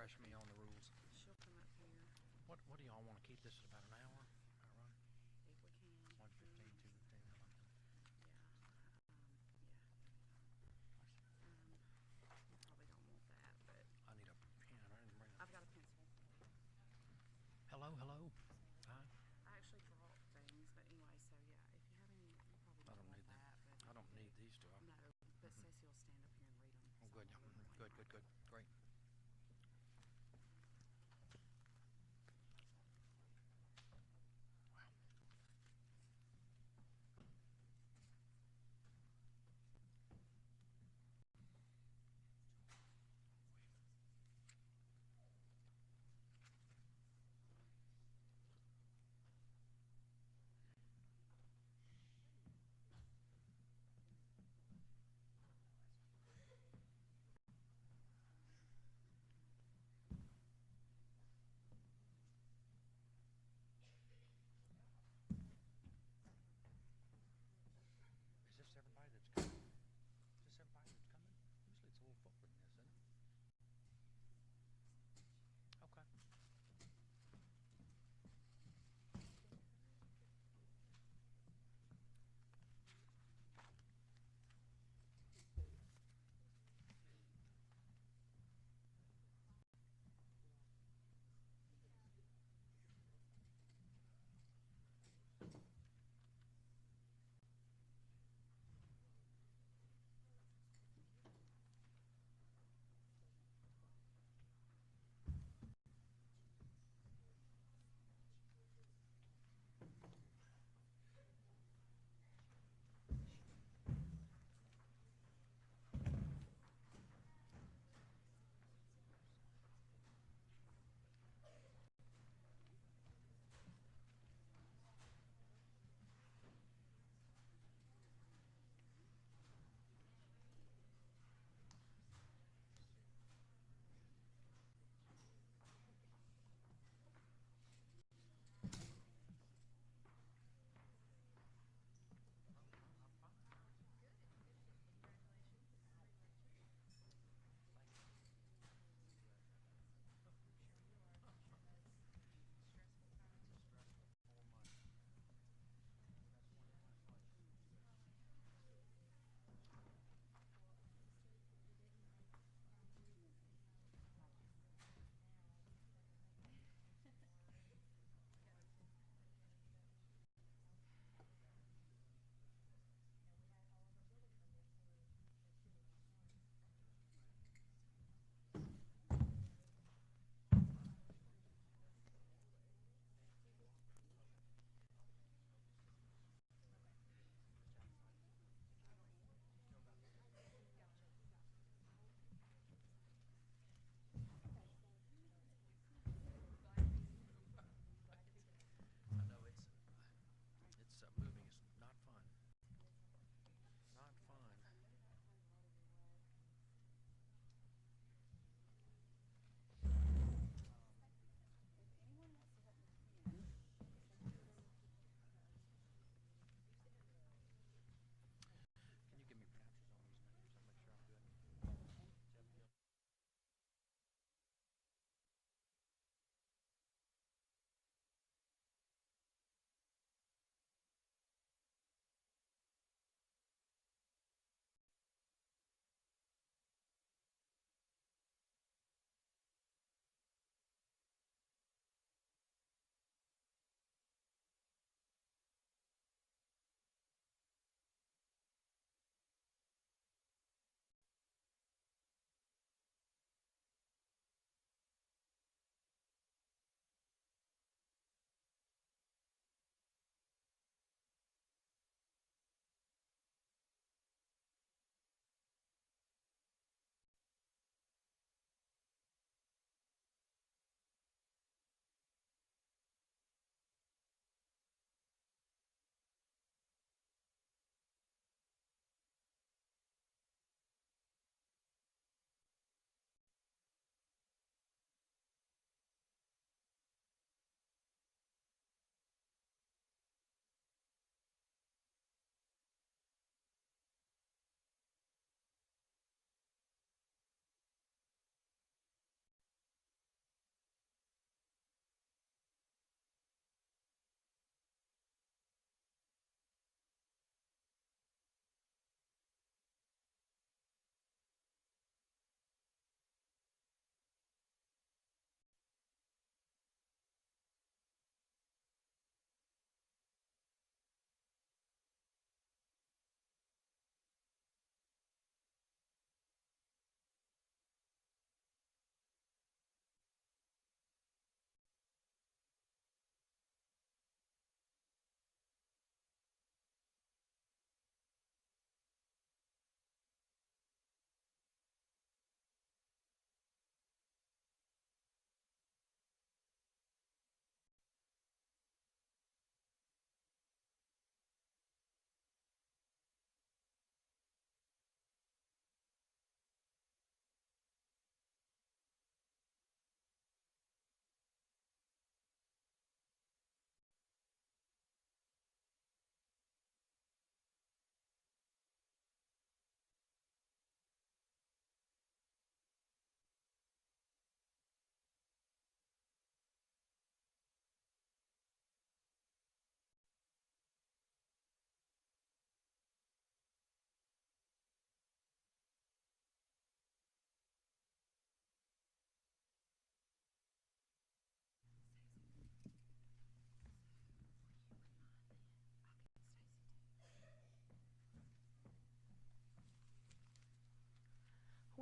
refresh me on the rules. She'll come up here What do y'all want to keep this at about an hour? if we can. 1:15, 2:15, something. You probably don't want that, but I need a pen. I didn't bring I've got a pencil. Hello. Hi. I actually brought things, but anyway, so yeah, if you have any, you probably I don't want need them. that. But I don't need these, do I? no, but Ceci will stand up here and read them. Oh, good. Good. Great. Wow.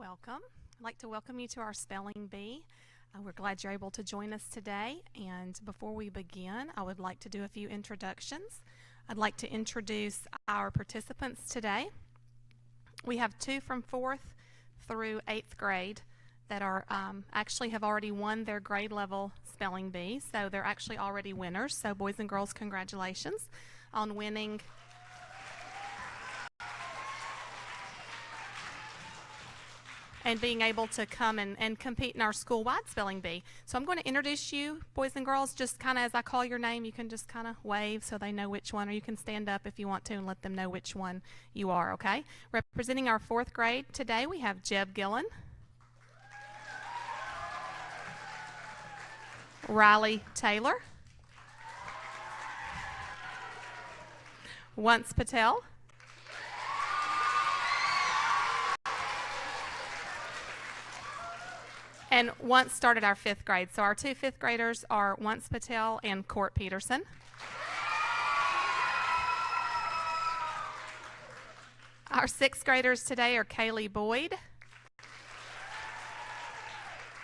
Welcome. I'd like to welcome you to our Spelling Bee. We're glad you're able to join us today. And before we begin, I would like to do a few introductions. I'd like to introduce our participants today. We have 2 from 4th through 8th grade that are actually have already won their grade level spelling bee. So they're actually already winners. So boys and girls, congratulations on winning and being able to come and compete in our school-wide spelling bee. So I'm going to introduce you, boys and girls, just kind of as I call your name, you can just kind of wave so they know which one, or you can stand up if you want to and let them know which one you are, okay? Representing our 4th grade today, we have Jeb Gillen, Riley Taylor, Once Patel, and Once started our 5th grade. So our 2 5th graders are Once Patel and Kourt Peterson. Our 6th graders today are Kaylee Boyd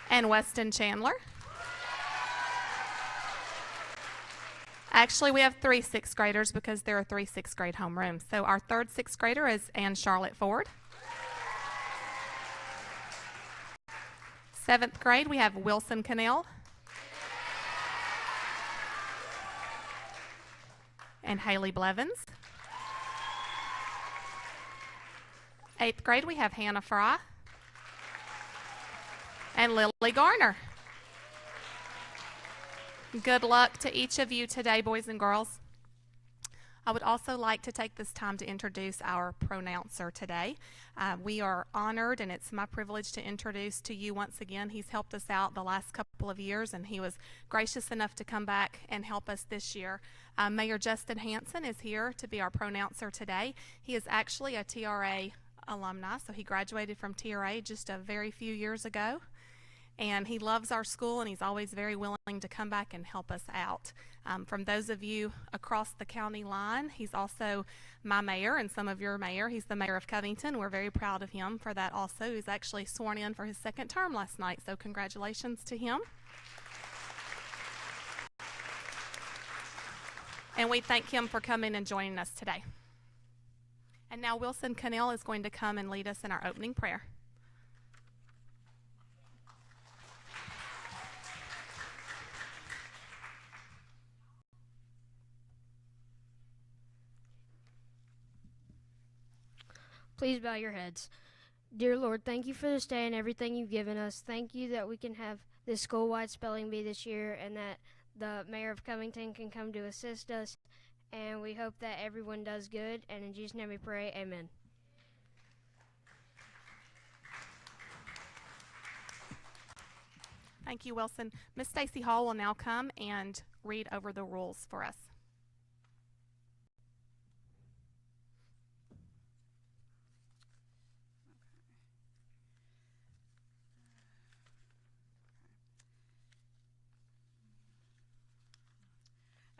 and Weston Chandler. Actually, we have 3 6th graders because there are 3 6th grade homerooms. So our 3rd 6th grader is Ann Charlotte Ford. 7th grade, we have Wilson Cannell and Haley Blevins. 8th grade, we have Hannah Fry and Lily Garner. Good luck to each of you today, boys and girls. I would also like to take this time to introduce our pronouncer today. We are honored, and it's my privilege to introduce to you once again. He's helped us out the last couple of years, and he was gracious enough to come back and help us this year. Mayor Justin Hansen is here to be our pronouncer today. He is actually a TRA alumni, so he graduated from TRA just a very few years ago. And he loves our school, and he's always very willing to come back and help us out. From those of you across the county line, he's also my mayor and some of your mayor. He's the mayor of Covington. We're very proud of him for that also. He's actually sworn in for his 2nd term last night, so congratulations to him. And we thank him for coming and joining us today. And now Wilson Cannell is going to come and lead us in our opening prayer. Please bow your heads. Dear Lord, thank you for this day and everything you've given us. Thank you that we can have this school-wide spelling bee this year and that the mayor of Covington can come to assist us. And we hope that everyone does good. And in Jesus' name we pray, amen. Thank you, Wilson. Miss Stacy Hall will now come and read over the rules for us.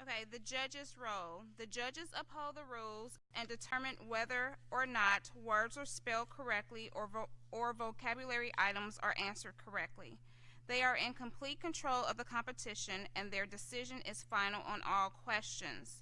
Okay, the judges' role. The judges uphold the rules and determine whether or not words are spelled correctly or vocabulary items are answered correctly. They are in complete control of the competition, and their decision is final on all questions.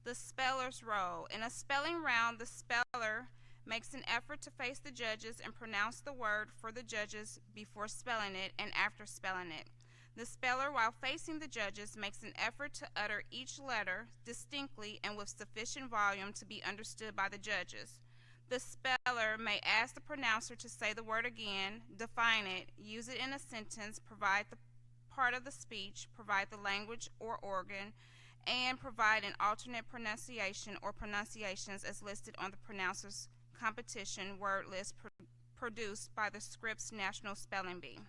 The speller's role. In a spelling round, the speller makes an effort to face the judges and pronounce the word for the judges before spelling it and after spelling it. The speller, while facing the judges, makes an effort to utter each letter distinctly and with sufficient volume to be understood by the judges. The speller may ask the pronouncer to say the word again, define it, use it in a sentence, provide the part of the speech, provide the language or organ, and provide an alternate pronunciation or pronunciations as listed on the pronouncer's competition word list produced by the Scripps National Spelling Bee.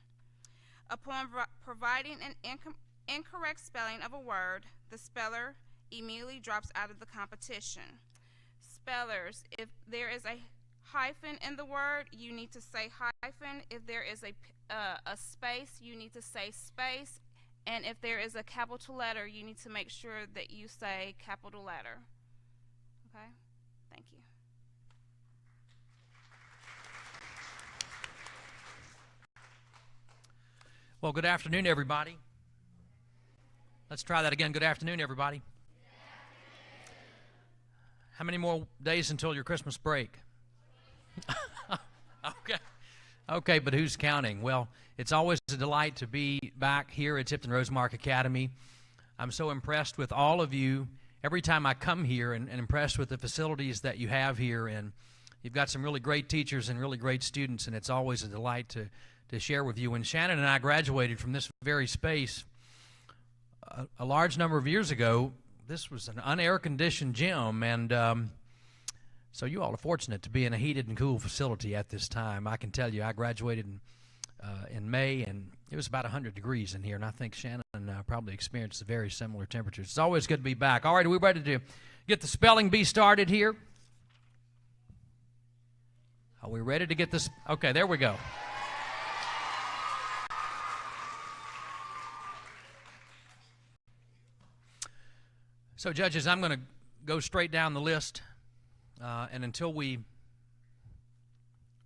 Upon providing an incorrect spelling of a word, the speller immediately drops out of the competition. Spellers, if there is a hyphen in the word, you need to say hyphen. If there is a space, you need to say space. And if there is a capital letter, you need to make sure that you say capital letter. Okay? Thank you. Well, good afternoon, everybody. Let's try that again. Good afternoon, everybody. How many more days until your Christmas break? Okay, but who's counting? Well, it's always a delight to be back here at Tipton-Rosemark Academy. I'm so impressed with all of you every time I come here, and impressed with the facilities that you have here. And you've got some really great teachers and really great students, and it's always a delight to share with you. When Shannon and I graduated from this very space a large number of years ago, this was an unair-conditioned gym, and so you all are fortunate to be in a heated and cool facility at this time. I can tell you, I graduated in May, and it was about 100 degrees in here, and I think Shannon probably experienced very similar temperatures. It's always good to be back. All right, are we ready to get the spelling bee started here? Are we ready to get this? Okay, there we go. So, judges, I'm going to go straight down the list, and until we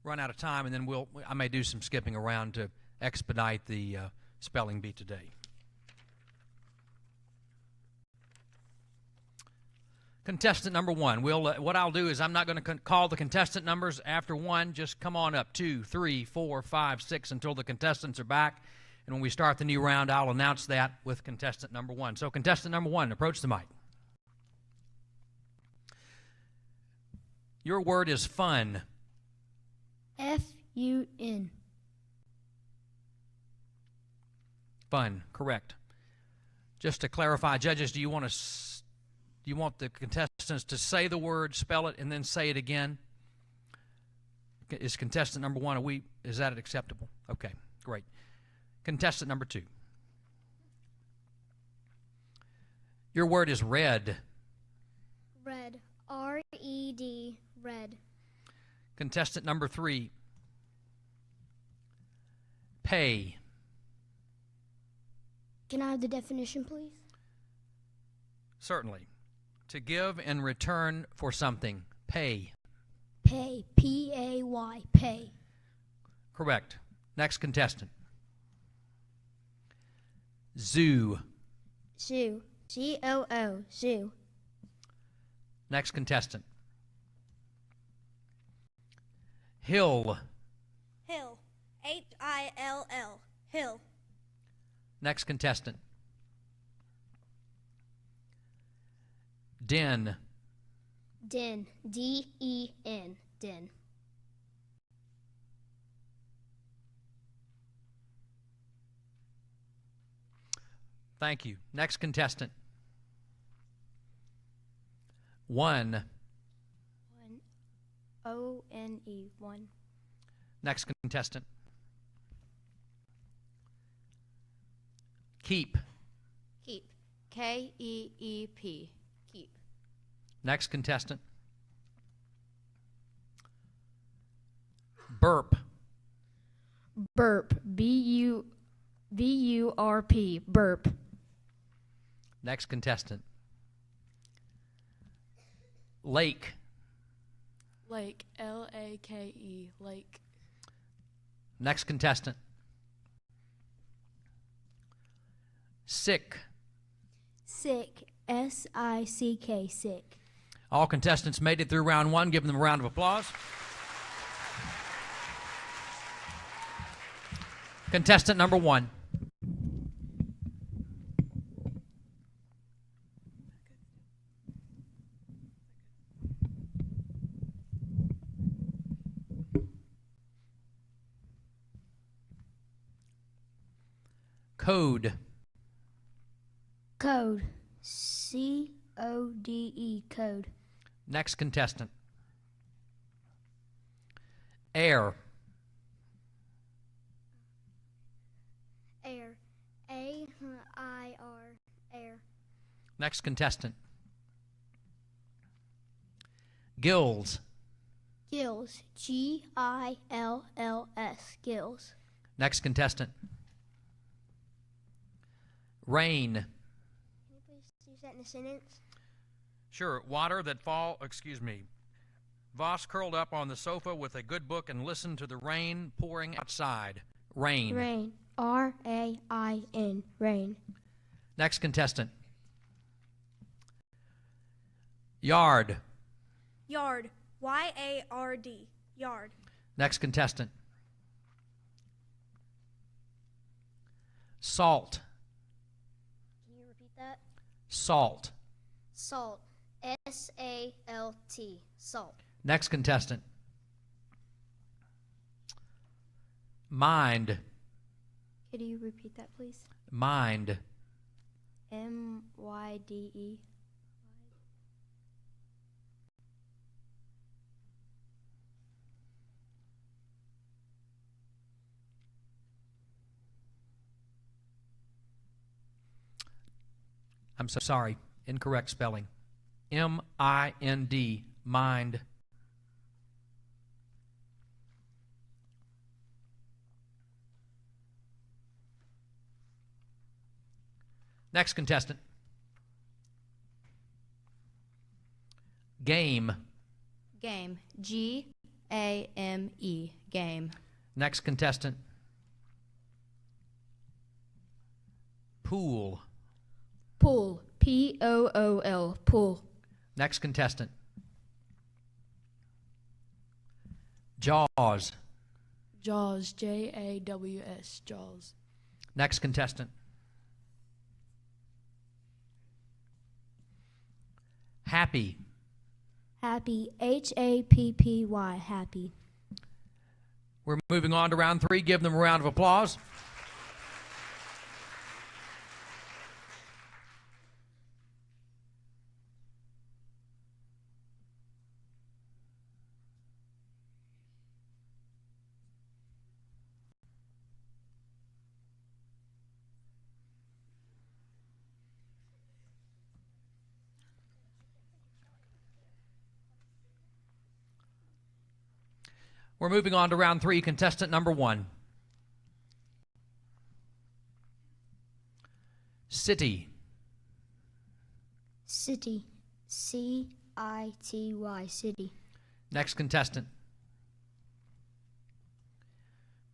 run out of time, and then I may do some skipping around to expedite the spelling bee today. Contestant number 1. What I'll do is I'm not going to call the contestant numbers after 1. Just come on up 2, 3, 4, 5, 6 until the contestants are back. And when we start the new round, I'll announce that with contestant number 1. So contestant number 1, approach the mic. Your word is fun. F-U-N. Fun, correct. Just to clarify, judges, do you want the contestants to say the word, spell it, and then say it again? Is contestant number 1, is that acceptable? Okay, great. Contestant number 2. Your word is red. Red. R-E-D. Red. Contestant number 3. Pay. Can I have the definition, please? Certainly. To give in return for something. Pay. Pay. P-A-Y. Pay. Correct. Next contestant. Zoo. Zoo. Z-O-O. Zoo. Next contestant. Hill. Hill. H-I-L-L. Hill. Next contestant. Den. Den. D-E-N. Den. Thank you. Next contestant. One. O-N-E. One. Next contestant. Keep. Keep. K-E-E-P. Keep. Next contestant. Burp. Burp. B-U-V-U-R-P. Burp. Next contestant. Lake. Lake. L-A-K-E. Lake. Next contestant. Sick. Sick. S-I-C-K. Sick. All contestants made it through round 1. Give them a round of applause. Contestant number 1. Code. Code. C-O-D-E. Code. Next contestant. Air. Air. A-I-R. Air. Next contestant. Gills. Gills. G-I-L-L-S. Gills. Next contestant. Rain. Can you please use that in a sentence? Sure. Water that Voss curled up on the sofa with a good book and listened to the rain pouring outside. Rain. Rain. R-A-I-N, rain. Next contestant. Yard. Yard. Y-A-R-D. Yard. Next contestant. Salt. Can you repeat that? Salt. Salt. S-A-L-T. Salt. Next contestant. Mind. Could you repeat that, please? Mind. M-Y-D-E. I'm so sorry. Incorrect spelling. M-I-N-D. Mind. Next contestant. Game. Game. G-A-M-E. Game. Next contestant. Pool. Pool. P-O-O-L. Pool. Next contestant. Jaws. Jaws. J-A-W-S. Jaws. Next contestant. Happy. Happy. H-A-P-P-Y. Happy. We're moving on to round 3. Give them a round of applause. We're moving on to round 3, contestant number 1. City. City. C-I-T-Y. City. Next contestant.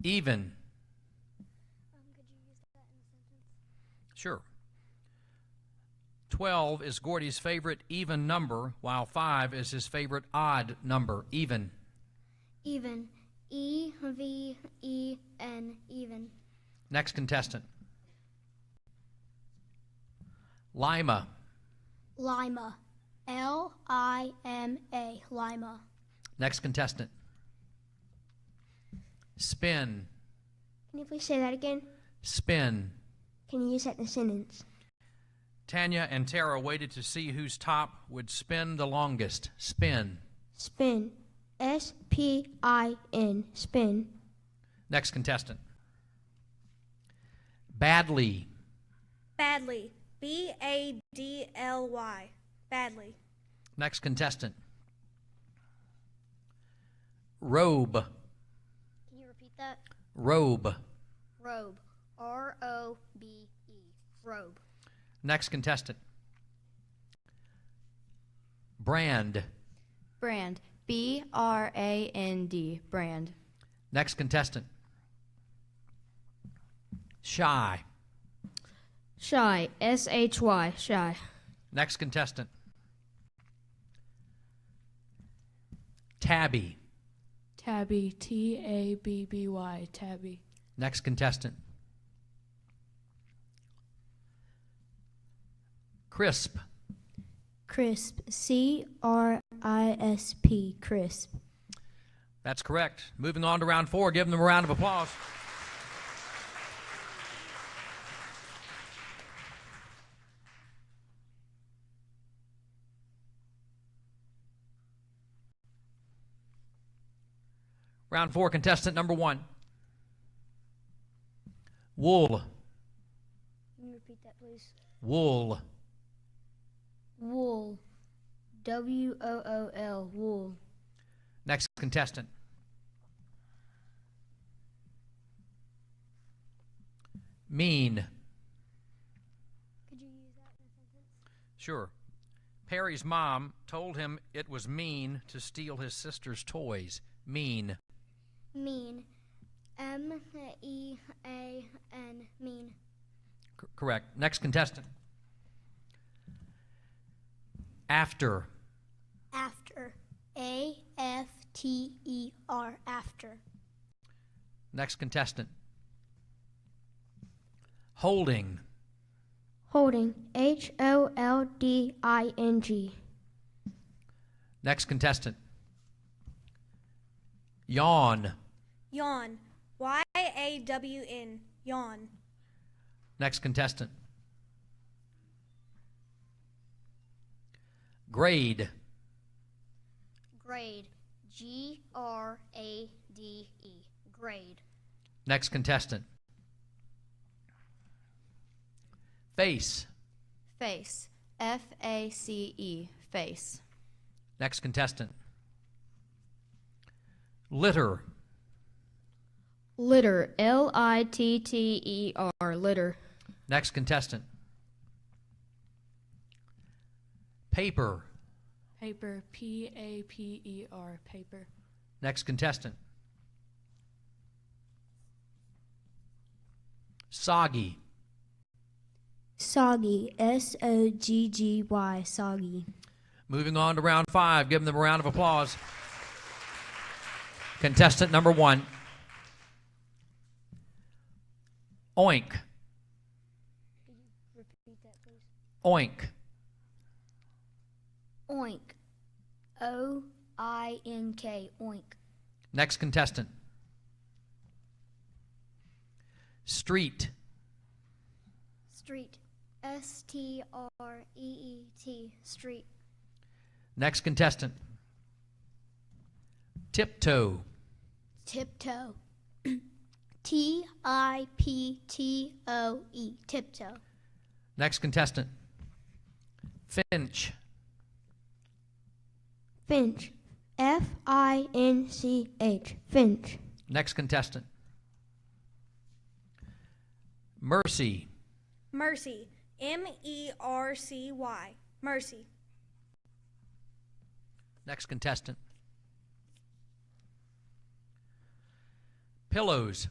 Even. Could you use that in a sentence? Sure. 12 is Gordy's favorite even number, while 5 is his favorite odd number. Even. Even. E-V-E-N. Even. Next contestant. Lima. Lima. L-I-M-A. Lima. Next contestant. Spin. Can you please say that again? Spin. Can you use that in a sentence? Tanya and Tara waited to see whose top would spin the longest. Spin. Spin. S-P-I-N. Spin. Next contestant. Badly. Badly. B-A-D-L-Y. Badly. Next contestant. Robe. Can you repeat that? Robe. Robe. R-O-B-E. Robe. Next contestant. Brand. Brand. B-R-A-N-D. Brand. Next contestant. Shy. Shy. S-H-Y. Shy. Next contestant. Tabby. Tabby. T-A-B-B-Y. Tabby. Next contestant. Crisp. Crisp. C-R-I-S-P. Crisp. That's correct. Moving on to round 4. Give them a round of applause. Round 4, contestant number 1. Wool. Can you repeat that, please? Wool. Wool. W-O-O-L. Wool. Next contestant. Mean. Could you use that in a sentence? Sure. Perry's mom told him it was mean to steal his sister's toys. Mean. Mean. M-E-A-N, mean. Correct. Next contestant. After. After. A-F-T-E-R, after. Next contestant. Holding. Holding. H-O-L-D-I-N-G. Next contestant. Yawn. Yawn. Y-A-W-N, yawn. Next contestant. Grade. Grade. G-R-A-D-E, grade. Next contestant. Face. Face. F-A-C-E. Face. Next contestant. Litter. Litter. L-I-T-T-E-R. Litter. Next contestant. Paper. Paper. P-A-P-E-R. Paper. Next contestant. Soggy. Soggy. S-O-G-G-Y, soggy. Moving on to round 5. Give them a round of applause. Contestant number 1. Oink. Repeat that, please. Oink. Oink. O-I-N-K, oink. Next contestant. Street. Street. S-T-R-E-E-T, street. Next contestant. Tiptoe. Tiptoe. T-I-P-T-O-E, tiptoe. Next contestant. Finch. Finch. F-I-N-C-H, Finch. Next contestant. Mercy. Mercy. M-E-R-C-Y, mercy. Next contestant. Pillows.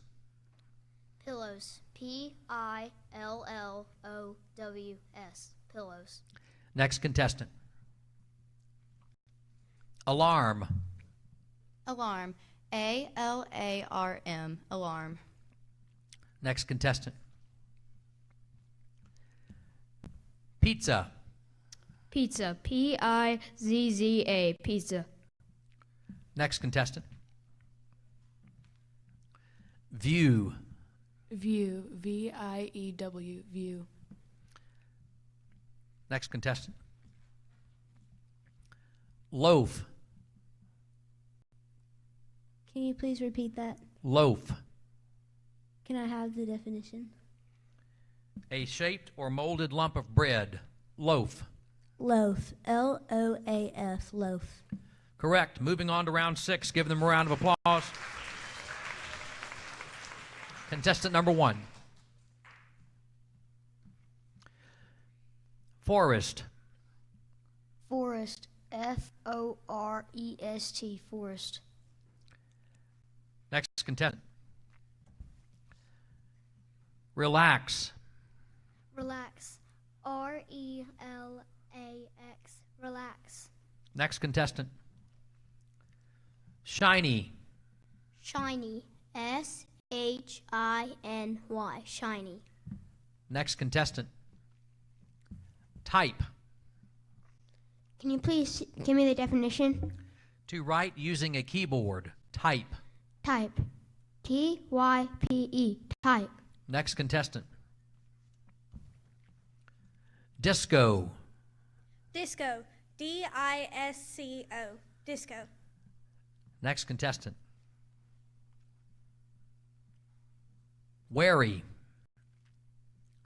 Pillows. P-I-L-L-O-W-S, pillows. Next contestant. Alarm. Alarm. A-L-A-R-M. Alarm. Next contestant. Pizza. Pizza. P-I-Z-Z-A. Pizza. Next contestant. View. View. V-I-E-W. View. Next contestant. Loaf. Can you please repeat that? Loaf. Can I have the definition? A shaped or molded lump of bread. Loaf. Loaf. L-O-A-F, loaf. Correct. Moving on to round 6. Give them a round of applause. Contestant number 1. Forest. Forest. F-O-R-E-S-T, forest. Next contestant. Relax. Relax. R-E-L-A-X, relax. Next contestant. Shiny. Shiny. S-H-I-N-Y, shiny. Next contestant. Type. Can you please give me the definition? To write using a keyboard. Type. Type. T-Y-P-E, type. Next contestant. Disco. Disco. D-I-S-C-O, disco. Next contestant. Wary.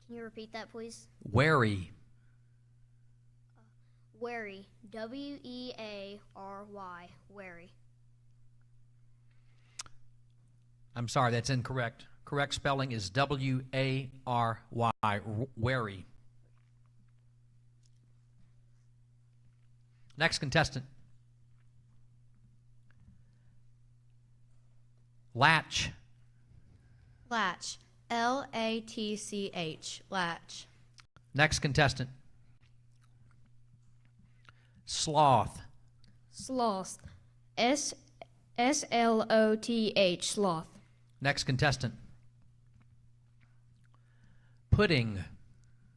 Can you repeat that, please? Wary. Wary. W-E-A-R-Y, wary. I'm sorry, that's incorrect. Correct spelling is W-A-R-Y. Wary. Next contestant. Latch. Latch. Latch. Latch. Next contestant. Sloth. Sloth. Sloth. Sloth. Next contestant. Pudding.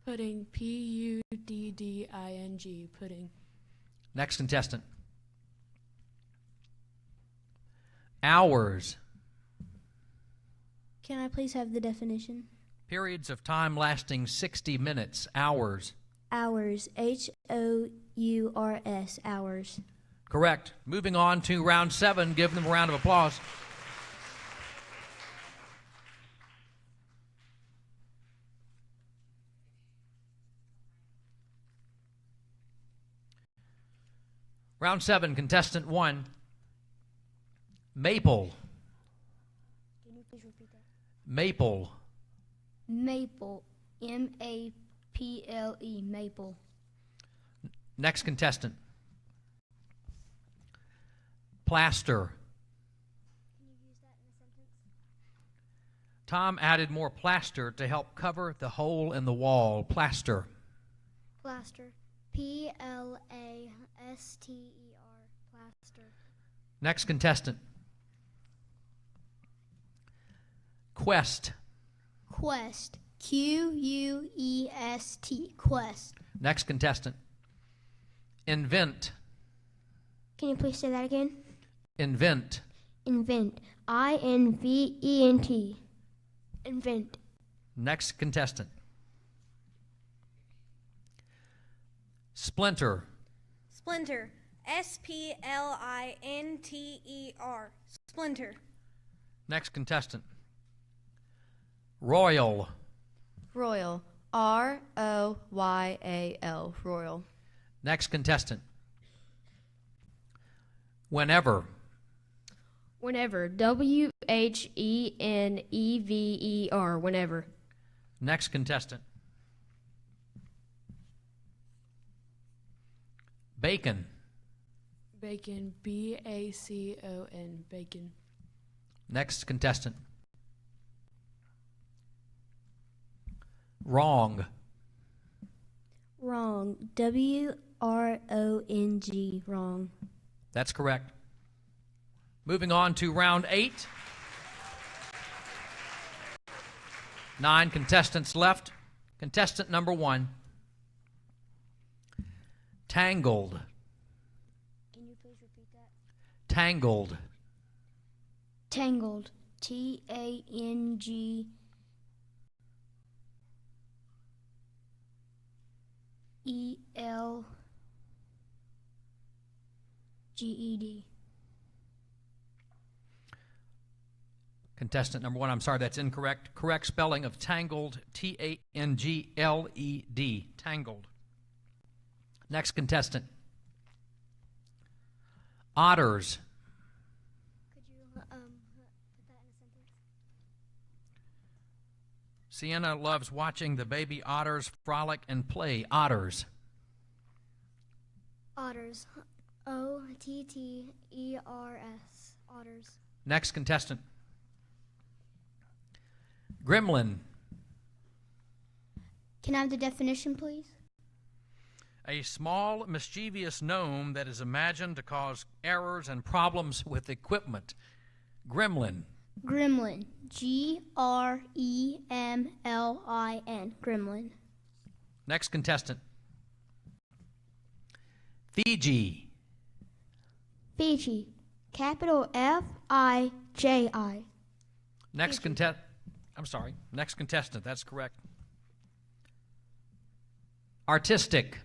Pudding. Pudding. Pudding. Next contestant. Hours. Can I please have the definition? Periods of time lasting 60 minutes. Hours. Hours. Hours. Hours. Correct. Moving on to round 7. Give them a round of applause. Round 7, contestant 1. Maple. Can you please repeat that? Maple. Maple. Maple. Maple. Next contestant. Plaster. Can you use that in a sentence? Tom added more plaster to help cover the hole in the wall. Plaster. Plaster. Plaster. Plaster. Next contestant. Quest. Quest. Quest. Quest. Next contestant. Invent. Can you please say that again? Invent. Invent. Invent. Invent. Next contestant. Splinter. Splinter. Splinter. Splinter. Next contestant. Royal. Royal. Royal. Royal. Next contestant. Whenever. Whenever. Whenever. Whenever. Next contestant. Bacon. Bacon. Bacon. Bacon. Next contestant. Wrong. Wrong. Wrong. Wrong. That's correct. Moving on to round 8. 9 contestants left. Contestant number 1. Tangled. Can you please repeat that? Tangled. Tangled. Tangled. Contestant number 1, I'm sorry, that's incorrect. Correct spelling of tangled, Tangled. Tangled. Next contestant. Otters. Could you put that in a sentence? Sienna loves watching the baby otters frolic and play. Otters. Otters. Otters. Otters. Next contestant. Gremlin. Can I have the definition, please? A small, mischievous gnome that is imagined to cause errors and problems with equipment. Gremlin. Gremlin. Gremlin. Gremlin. Next contestant. Fiji. Fiji. Capital Fiji. Next Next contestant. That's correct. Artistic.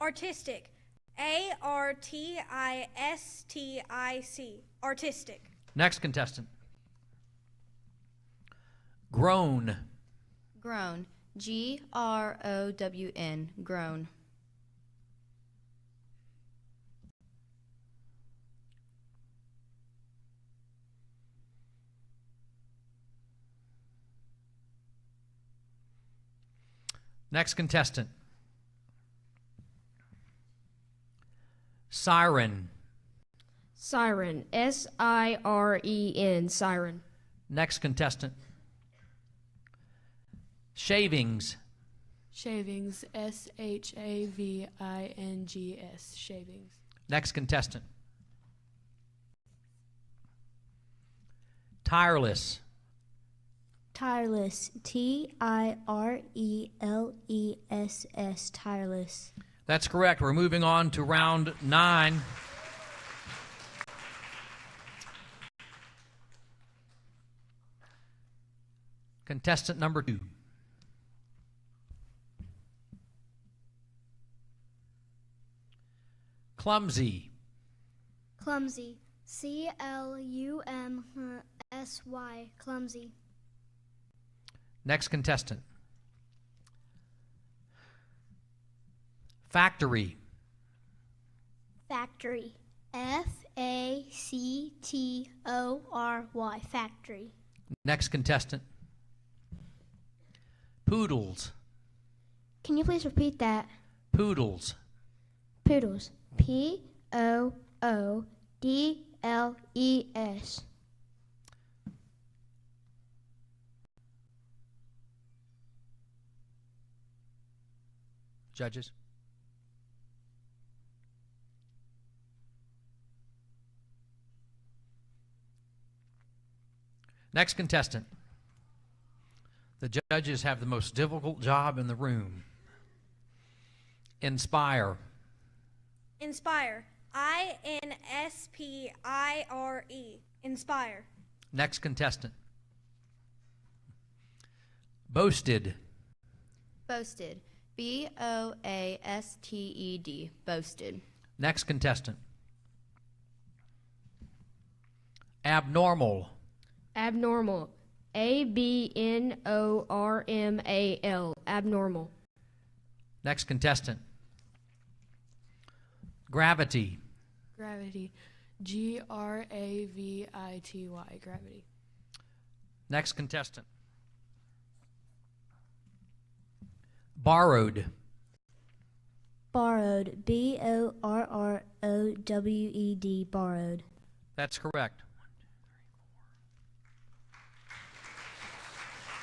Artistic. Artistic. Artistic. Next contestant. Grown. Grown. Grown. Grown. Next contestant. Siren. Siren. Siren. Siren. Next contestant. Shavings. Shavings. SHAVINGS. Shavings. Next contestant. Tireless. Tireless. TIRELESS. Tireless. That's correct. We're moving on to round 9. Contestant number 2. Clumsy. Clumsy. CLUMSY. Clumsy. Next contestant. Factory. Factory. FACTORY. Factory. Next contestant. Poodles. Can you please repeat that? Poodles. Poodles. POODLES. Judges. Next contestant. The judges have the most difficult job in the room. Inspire. Inspire. INSPIRE. Inspire. Next contestant. Boasted. Boasted. BOASTED. Boasted. Next contestant. Abnormal. Abnormal. ABNORMAL. Abnormal. Next contestant. Gravity. Gravity. GRAVITY. Gravity. Next contestant. Borrowed. Borrowed. BORROWED. Borrowed. That's correct.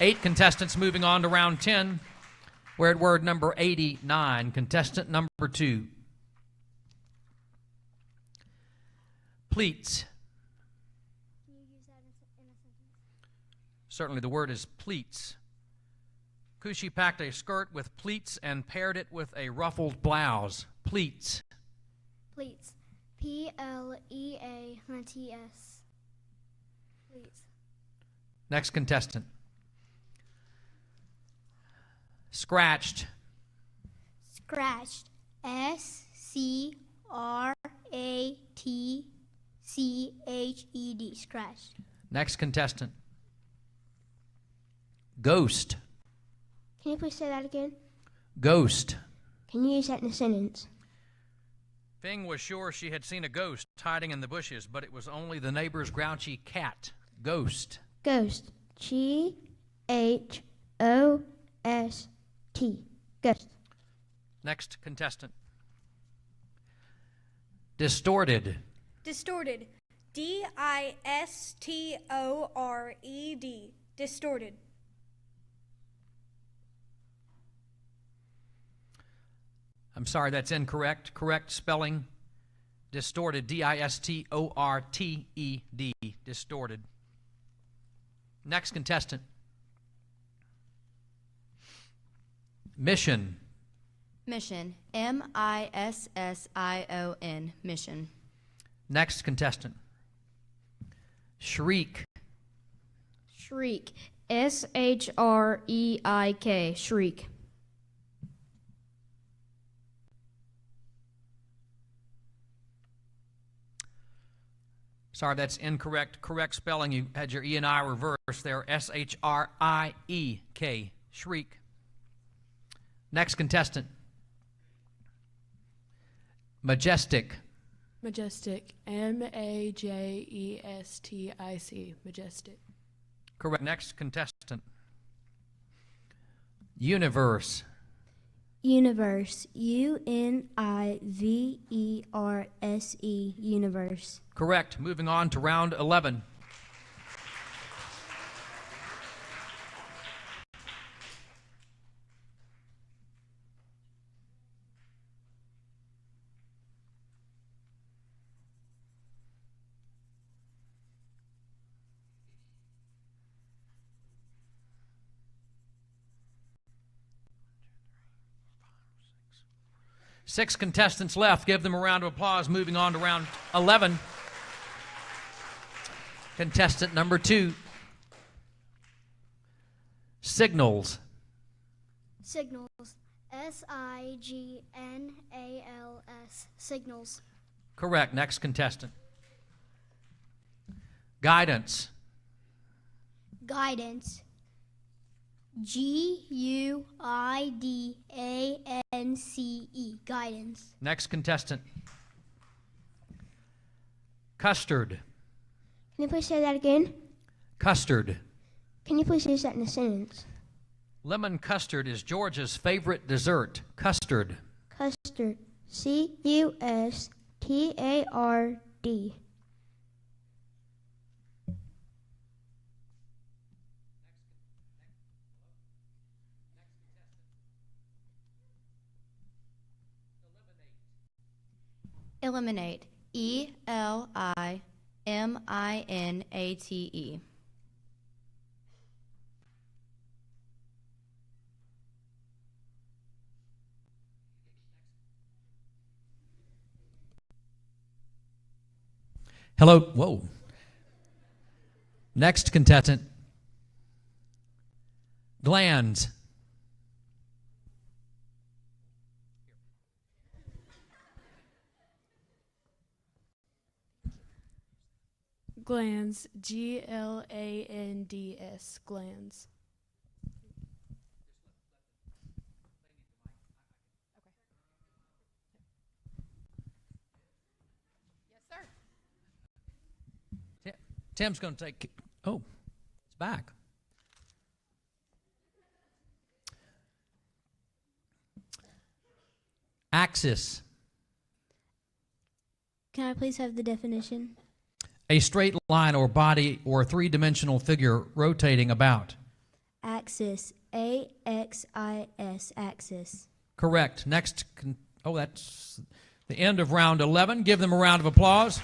8 contestants moving on to round 10. We're at word number 89. Contestant number 2. Pleats. Can you use that in a sentence? Certainly the word is pleats. Kushi packed a skirt with pleats and paired it with a ruffled blouse. Pleats. Pleats. PLEATS. Pleats. Next contestant. Scratched. Scratched. SCRATCHED. Scratched. Next contestant. Ghost. Can you please say that again? Ghost. Can you use that in a sentence? Fing was sure she had seen a ghost hiding in the bushes, but it was only the neighbor's grouchy cat. Ghost. Ghost. GHOST. Ghost. Next contestant. Distorted. Distorted. DISTORED. Distorted. I'm sorry, that's incorrect. Correct spelling. Distorted. DISTORTED. Distorted. Next contestant. Mission. Mission. MISSION. Mission. Next contestant. Shriek. Shriek. SHREIK. Shriek. Sorry, that's incorrect. Correct spelling. You had your E and I reversed there. SHRIEK. Shriek. Next contestant. Majestic. Majestic. MAJESTIC. Majestic. Correct. Next contestant. Universe. Universe. UNIVERSE. Universe. Correct. Moving on to round 11. 6 contestants left. Give them a round of applause. Moving on to round 11. Contestant number 2. Signals. Signals. Signals. Signals. Correct. Next contestant. Guidance. Guidance. Guidance. Guidance. Next contestant. Custard. Can you please say that again? Custard. Can you please use that in a sentence? Lemon custard is Georgia's favorite dessert. Custard. Custard. Custard. Eliminate. Eliminate. Hello. Whoa. Next contestant. Glands. Glands. Glands. Glands. Tim's going to take. Oh, it's back. Axis. Can I please have the definition? A straight line or body or three-dimensional figure rotating about. Axis. AXIS. Axis. Correct. Next. Oh, that's the end of round 11. Give them a round of applause.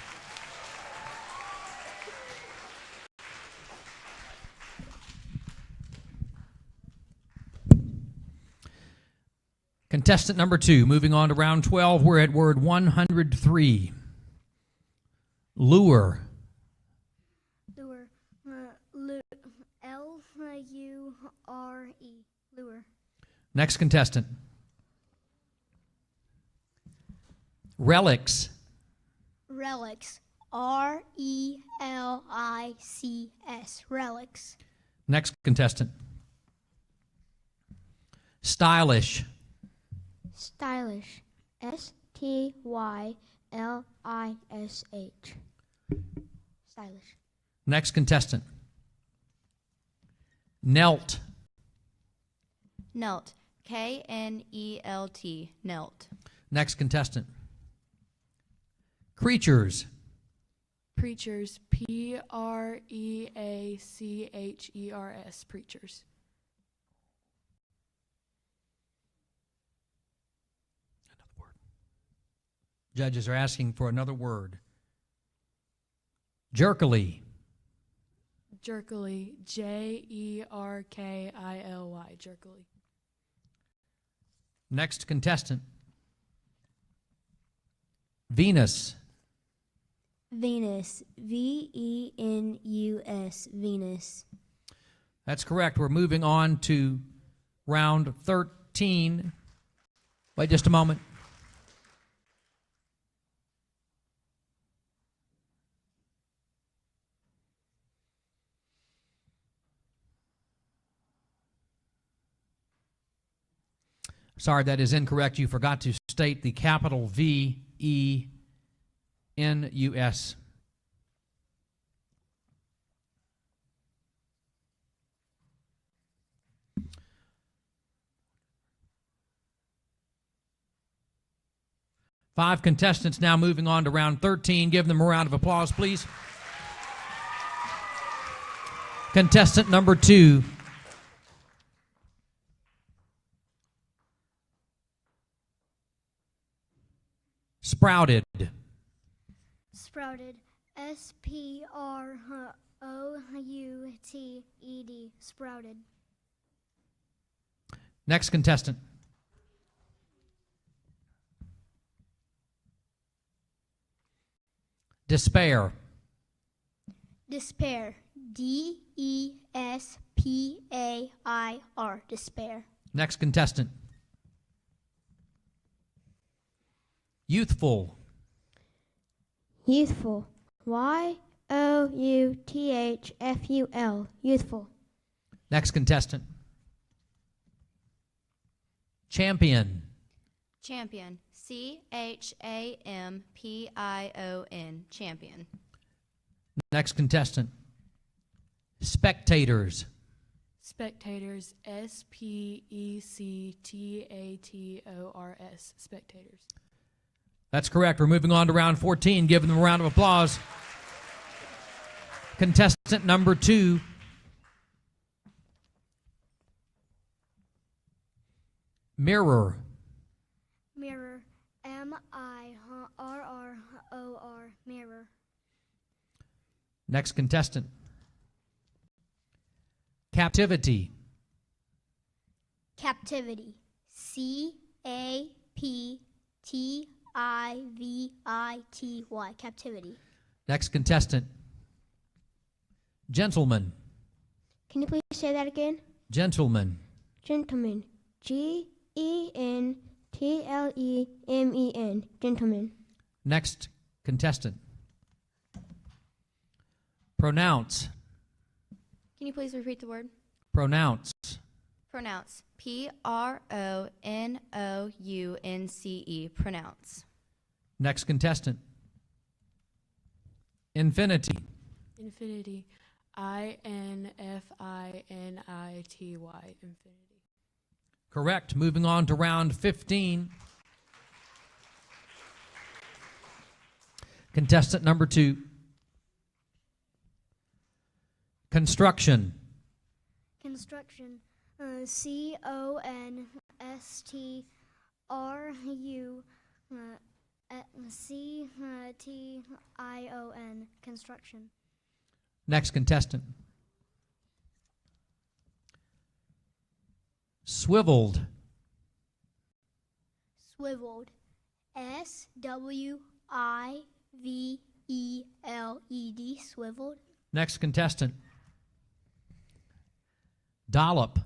Contestant number 2, moving on to round 12, we're at word 103. Lure. Lure. Lure. Lure. Next contestant. Relics. Relics. RELICS. Relics. Next contestant. Stylish. Stylish. STYLISH. Stylish. Next contestant. Knelt. Knelt. KNELT. Knelt. Next contestant. Creatures. Preachers. PREACHERS. Preachers. Another word. Judges are asking for another word. Jerkily. Jerkily. JERKILY. Jerkily. Next contestant. Venus. Venus. VENUS. Venus. That's correct. We're moving on to round 13. Wait just a moment. Sorry, that is incorrect. You forgot to state the capital VENUS. Five contestants now moving on to round 13. Give them a round of applause, please. Contestant number 2. Sprouted. Sprouted. SPROUTED. Sprouted. Next contestant. Despair. Despair. DESPAIR. Despair. Next contestant. Youthful. Youthful. YOUTHFUL. Youthful. Next contestant. Champion. Champion. CHAMPION. Champion. Next contestant. Spectators. Spectators. SPECTATORS. Spectators. That's correct. We're moving on to round 14. Give them a round of applause. Contestant number 2. Mirror. Mirror. MIRROR. Mirror. Next contestant. Captivity. Captivity. CAPTIVITY. Captivity. Next contestant. Gentleman. Can you please say that again? Gentleman. Gentleman. GENTLEMEN. Gentleman. Next contestant. Pronounce. Can you please repeat the word? Pronounce. Pronounce. PRONOUNCE. Pronounce. Next contestant. Infinity. Infinity. INFINITY. Infinity. Correct. Moving on to round 15. Contestant number 2. Construction. Construction. CONSTRUCTION. Construction. Next contestant. Swiveled. Swiveled. SWIVELED. Swiveled. Next contestant. Dollop.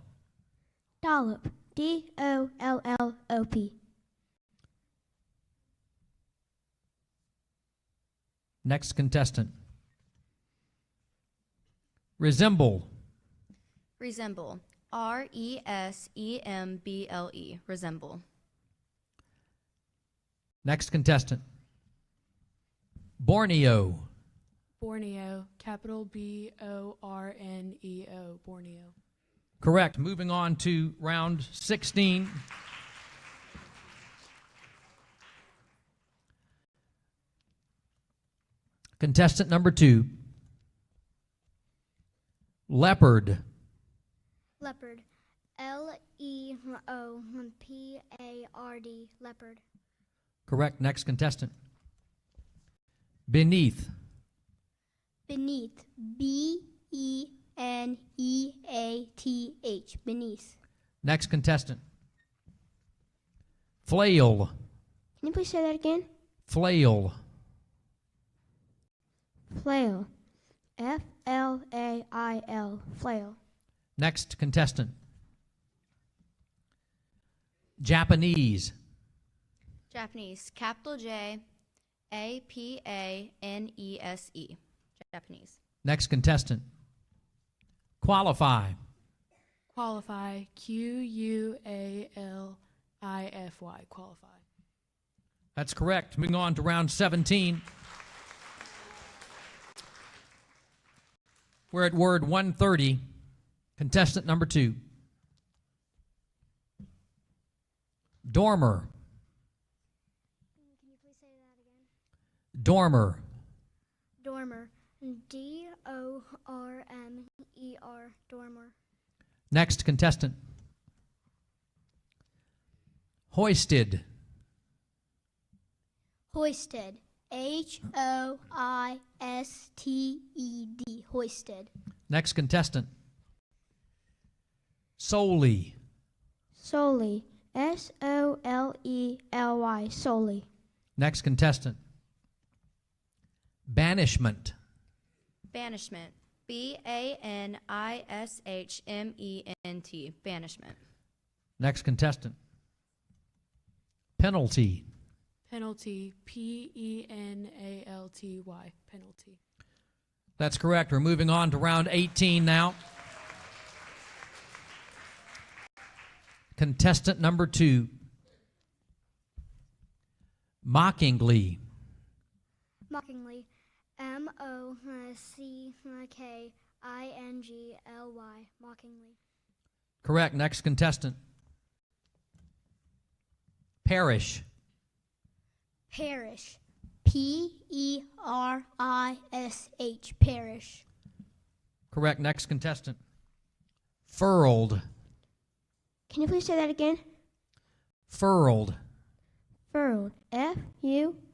Dollop. DOLLOP. Next contestant. Resemble. Resemble. RESEMBLE. Resemble. Next contestant. Borneo. Borneo. Capital BORNEO. Borneo. Correct. Moving on to round 16. Contestant number 2. Leopard. Leopard. LEOPARD. Leopard. Correct. Next contestant. Beneath. Beneath. BENEATH. Beneath. Next contestant. Flail. Can you please say that again? Flail. Flail. FLAIL. Flail. Next contestant. Japanese. Japanese. Capital JAPANESE. Japanese. Next contestant. Qualify. Qualify. QUALIFY. Qualify. That's correct. Moving on to round 17. We're at word 130. Contestant number 2. Dormer. Can you please say that again? Dormer. Dormer. DORMER. Dormer. Next contestant. Hoisted. Hoisted. HOISTED. Hoisted. Next contestant. Solely. Solely. SOLELY. Solely. Next contestant. Banishment. Banishment. B-A-N-I-S-H-M-E-N-T. Banishment. Next contestant. Penalty. Penalty. Penalty. Penalty. That's correct. We're moving on to round 18 now. Contestant number 2. Mockingly. Mockingly. M-O-C-K-I-N-G-L-Y. Mockingly. Correct. Next contestant. Perish. Perish. P-E-R-I-S-H. Perish. Correct. Next contestant. Furled. Can you please say that again? Furled. Furled. F-U-R-L-E-D.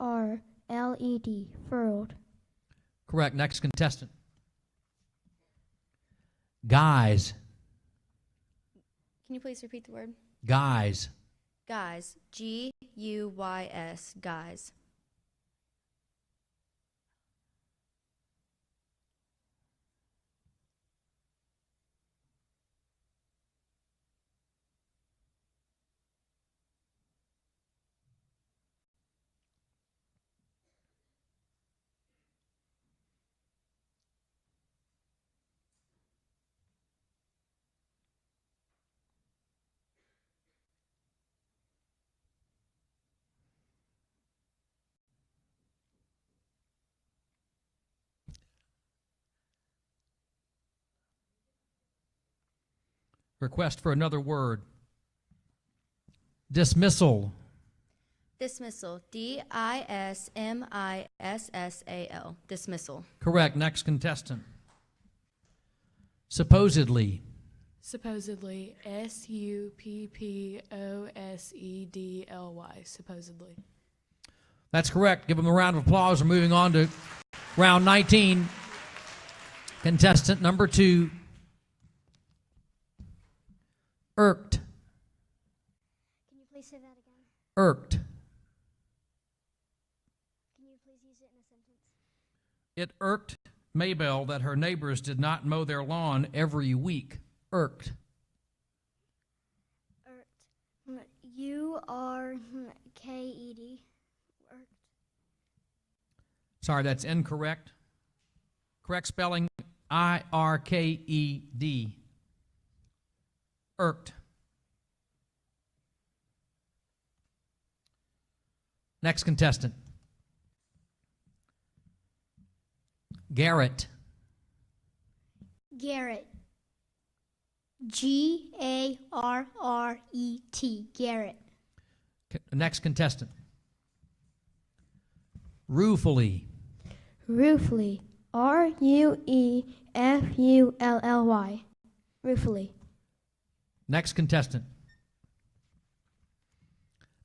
Furled. Correct. Next contestant. Guys. Can you please repeat the word? Guys. Guys. G-U-Y-S. Guys. Request for another word. Dismissal. Dismissal. D-I-S-M-I-S-S-A-L. Dismissal. Correct. Next contestant. Supposedly. Supposedly. S-U-P-P-O-S-E-D-L-Y. Supposedly. That's correct. Give them a round of applause. We're moving on to round 19. Contestant number 2. Irked. Can you please say that again? Irked. Can you please use it in a sentence? It irked Maybelle that her neighbors did not mow their lawn every week. Irked. Irked. U-R-K-E-D. Irked. Sorry, that's incorrect. Correct spelling, I-R-K-E-D. Irked. Next contestant. Garrett. Garrett. G-A-R-R-E-T. Garrett. Next contestant. Ruefully. Ruefully. R-U-E-F-U-L-L-Y. Ruefully. Next contestant.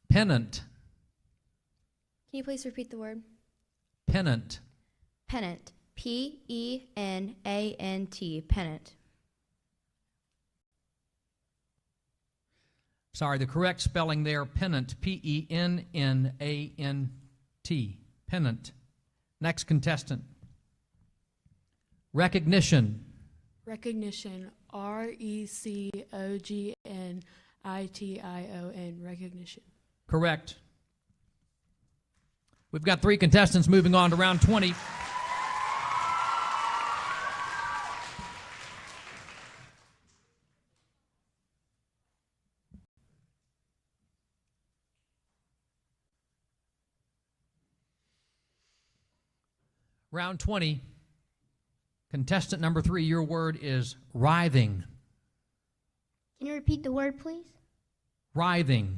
Pennant. Can you please repeat the word? Pennant. Pennant. P-E-N-A-N-T. Pennant. Sorry, the correct spelling there, pennant, P-E-N-N-A-N-T. Pennant. Next contestant. Recognition. Recognition. R-E-C-O-G-N-I-T-I-O-N. Recognition. Correct. We've got 3 contestants moving on to round 20. Round 20. Contestant number 3, your word is writhing. Can you repeat the word, please? Writhing.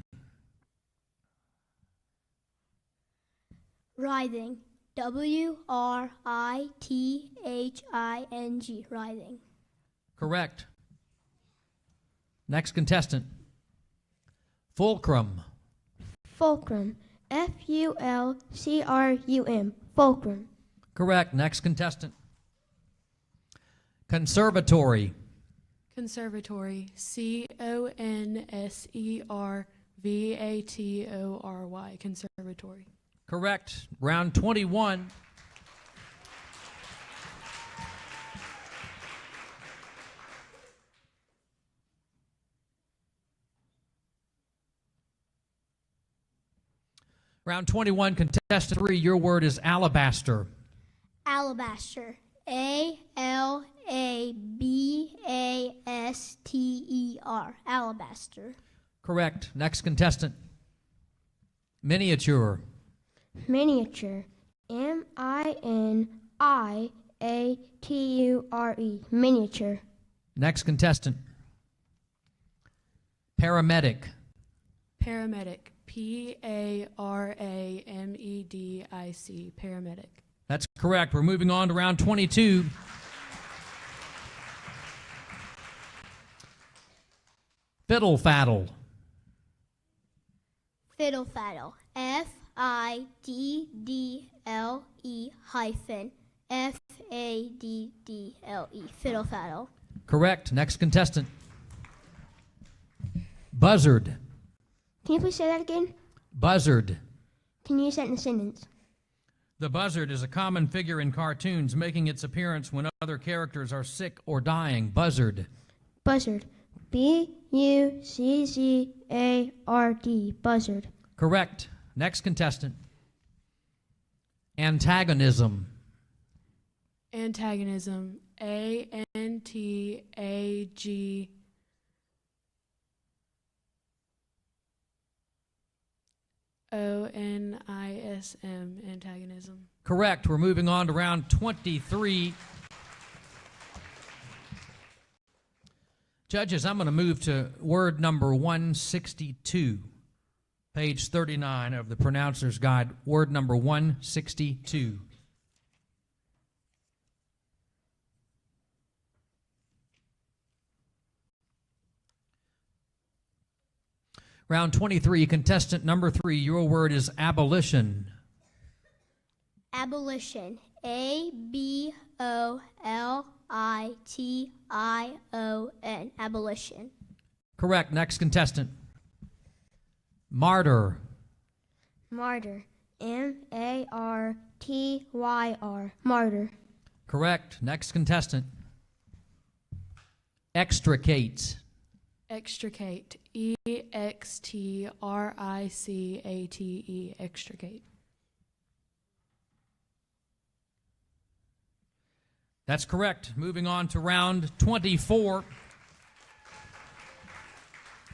Writhing. W-R-I-T-H-I-N-G. Writhing. Correct. Next contestant. Fulcrum. Fulcrum. F-U-L-C-R-U-M. Fulcrum. Correct. Next contestant. Conservatory. Conservatory. C-O-N-S-E-R-V-A-T-O-R-Y. Conservatory. Correct. Round 21. Round 21, contestant 3, your word is alabaster. Alabaster. Alabaster. Alabaster. Correct. Next contestant. Miniature. Miniature. Miniature. Miniature. Next contestant. Paramedic. Paramedic. Paramedic. Paramedic. That's correct. We're moving on to round 22. Fiddle faddle. Fiddle faddle. FIDDLE-FADDLE. Fiddle faddle. Correct. Next contestant. Buzzard. Can you please say that again? Buzzard. Can you use that in a sentence? The buzzard is a common figure in cartoons, making its appearance when other characters are sick or dying. Buzzard. Buzzard. Buzzard. Buzzard. Correct. Next contestant. Antagonism. Antagonism. ANTAGONISM. Antagonism. Correct. We're moving on to round 23. Judges, I'm going to move to word number 162, page 39 of the Pronouncer's Guide. Word number 162. Round 23, contestant number 3, your word is abolition. Abolition. ABOLITION. Abolition. Correct. Next contestant. Martyr. Martyr. MARTYR. Martyr. Correct. Next contestant. Extricate. Extricate. EXTRICATE. Extricate. That's correct. Moving on to round 24.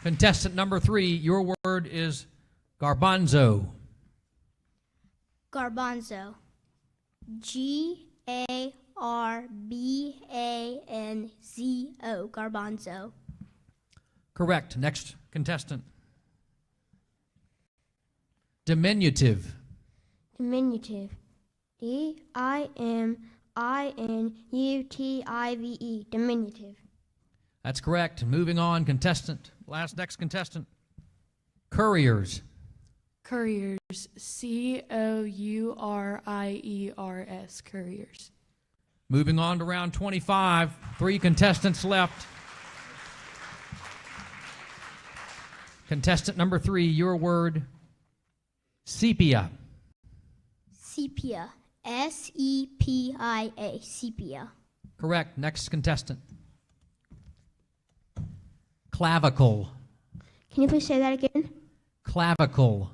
Contestant number 3, your word is garbanzo. Garbanzo. GARBANZO. Garbanzo. Correct. Next contestant. Diminutive. Diminutive. DIMINUTIVE. Diminutive. That's correct. Moving on, contestant. Next contestant. Couriers. Couriers. COURIERS. Couriers. Moving on to round 25. 3 contestants left. Contestant number 3, your word, sepia. Sepia. SEPIA. Sepia. Correct. Next contestant. Clavicle. Can you please say that again? Clavicle.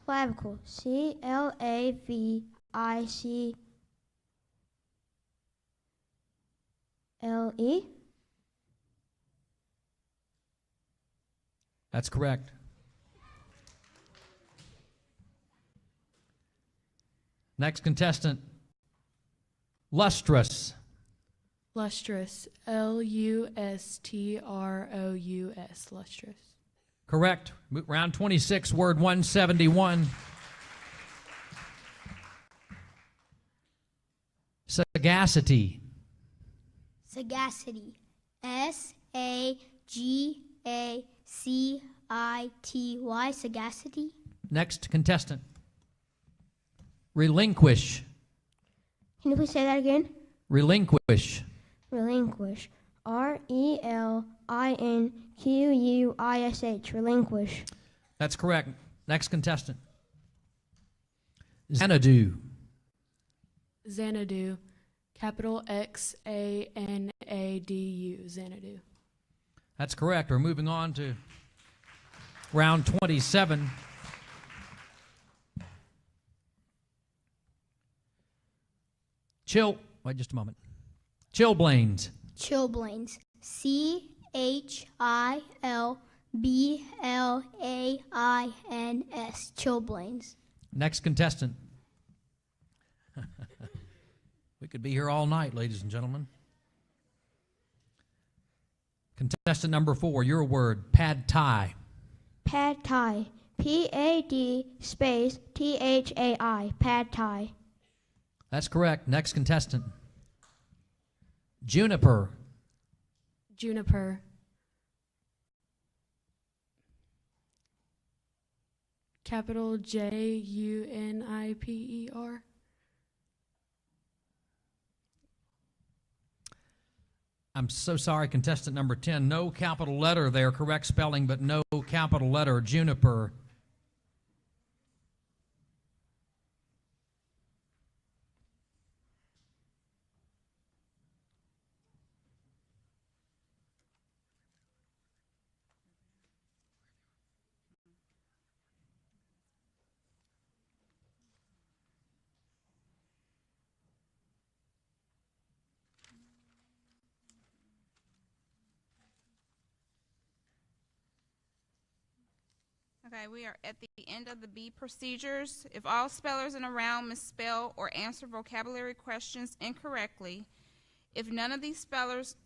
Clavicle. CLAVICLE. That's correct. Next contestant. Lustrous. Lustrous. LUSTROUS. Lustrous. Correct. Round 26, word 171. Sagacity. Sagacity. SAGACITY. Sagacity. Next contestant. Relinquish. Can you please say that again? Relinquish. Relinquish. RELINQUISH. Relinquish. That's correct. Next contestant. Xanadu. Xanadu. Capital XANADU. Xanadu. That's correct. We're moving on to round 27. Wait just a moment. Chilblains. Chilblains. CHILBLAINS. Chilblains. Next contestant. We could be here all night, ladies and gentlemen. Contestant number 4, your word, pad thai. Pad Thai. PAD space THAI. Pad Thai. That's correct. Next contestant. Juniper. Juniper. Capital JUNIPER. I'm so sorry, contestant number 10. No capital letter there, correct spelling, but no capital letter, Juniper. Okay, we are at the end of the B procedures. If all spellers in a round misspell or answer vocabulary questions incorrectly, if none of the spellers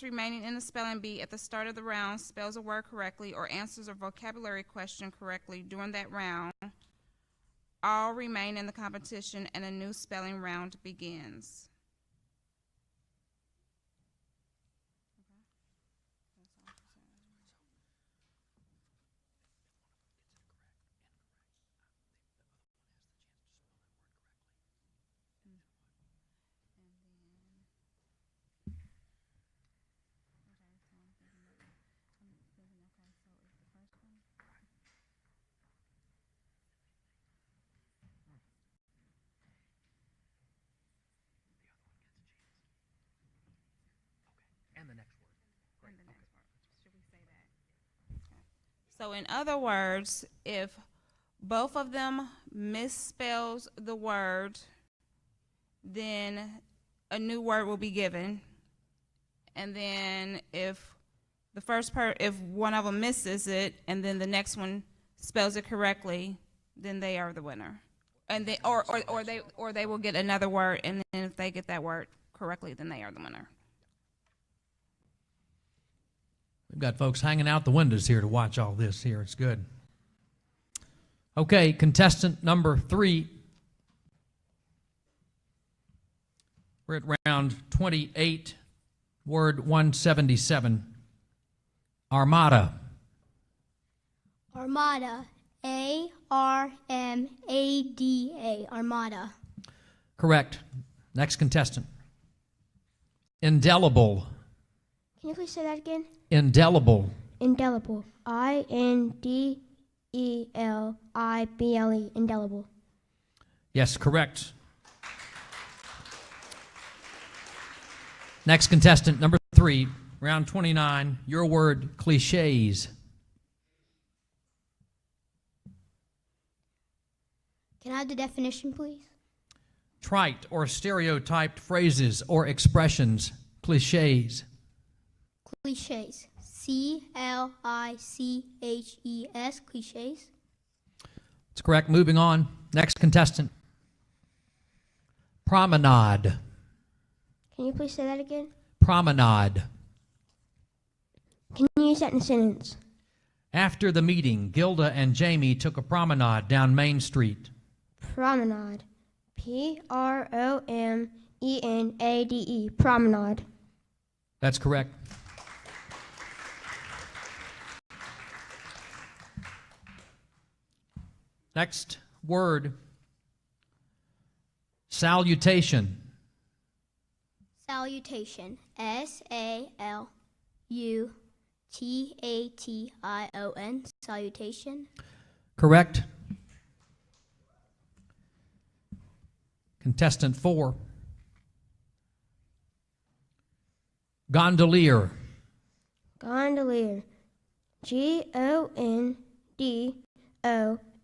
remaining in the spelling bee at the start of the round spells a word correctly or answers a vocabulary question correctly during that round, all remain in the competition and a new spelling round begins. And the next word. Should we say that? Okay. So in other words, if both of them misspells the word, then a new word will be given. And then if if one of them misses it and then the next one spells it correctly, then they are the winner. And they or they will get another word, and then if they get that word correctly, then they are the winner. We've got folks hanging out the windows here to watch all this here. It's good. Okay, contestant number 3. We're at round 28, word 177. Armada. Armada. ARMADA. Armada. Correct. Next contestant. Indelible. Can you please say that again? Indelible. Indelible. INDELIBLE. Indelible. Yes, correct. Next contestant, number 3, round 29, your word, cliches. Can I have the definition, please? Trite or stereotyped phrases or expressions, cliches. Cliches. CLICHES. Cliches. That's correct. Moving on. Next contestant. Promenade. Can you please say that again? Promenade. Can you use that in a sentence? After the meeting, Gilda and Jamie took a promenade down Main Street. Promenade. PROMENADE. Promenade. That's correct. Next word, salutation. Salutation. SALUTATION. Salutation. Correct. Contestant 4. Gondolier. Gondolier.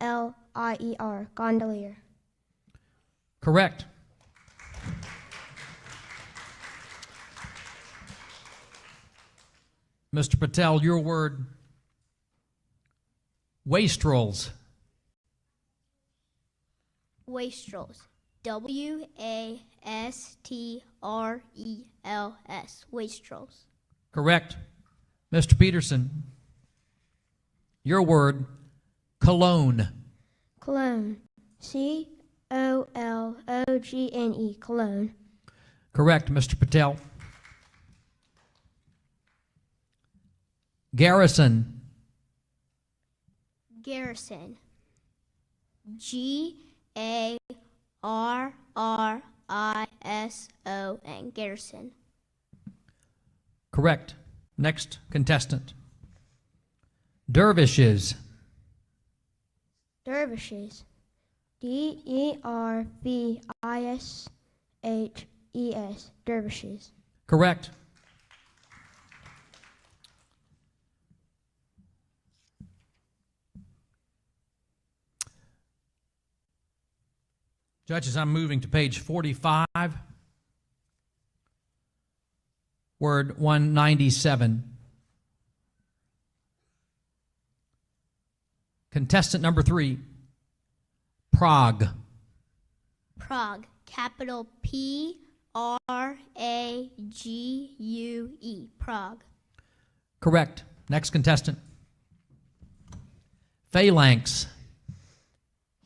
GONDOLIER. Gondolier. Correct. Mr. Patel, your word, wastrels. Wastrels. W-A-S-T-R-E-L-S. Wastrels. Correct. Mr. Peterson, your word, cologne. Cologne. C-O-L-O-G-N-E. Cologne. Correct. Mr. Patel. Garrison. Garrison. G-A-R-R-I-S-O-N. Garrison. Correct. Next contestant. Dervishes. Dervishes. D-E-R-V-I-S-H-E-S. Dervishes. Correct. Judges, I'm moving to page 45, word 197. Contestant number 3, Prague. Prague. Capital P-R-A-G-U-E. Prague. Correct. Next contestant. Phalanx.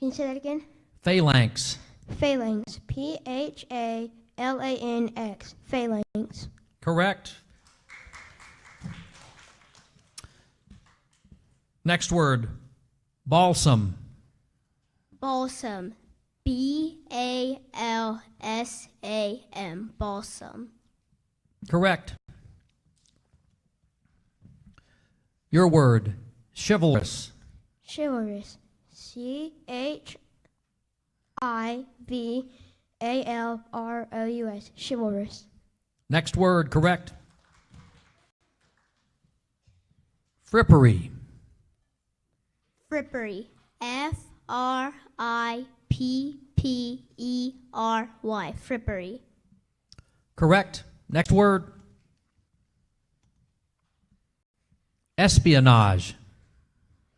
Can you say that again? Phalanx. Phalanx. P-H-A-L-A-N-X. Phalanx. Correct. Next word. Balsam. Balsam. B-A-L-S-A-M. Balsam. Correct. Your word. Chivalrous. Chivalrous. C-H-I-V-A-L-R-O-U-S. Chivalrous. Next word, correct. Frippery. Frippery. F-R-I-P-P-E-R-Y. Frippery. Correct. Next word. Espionage.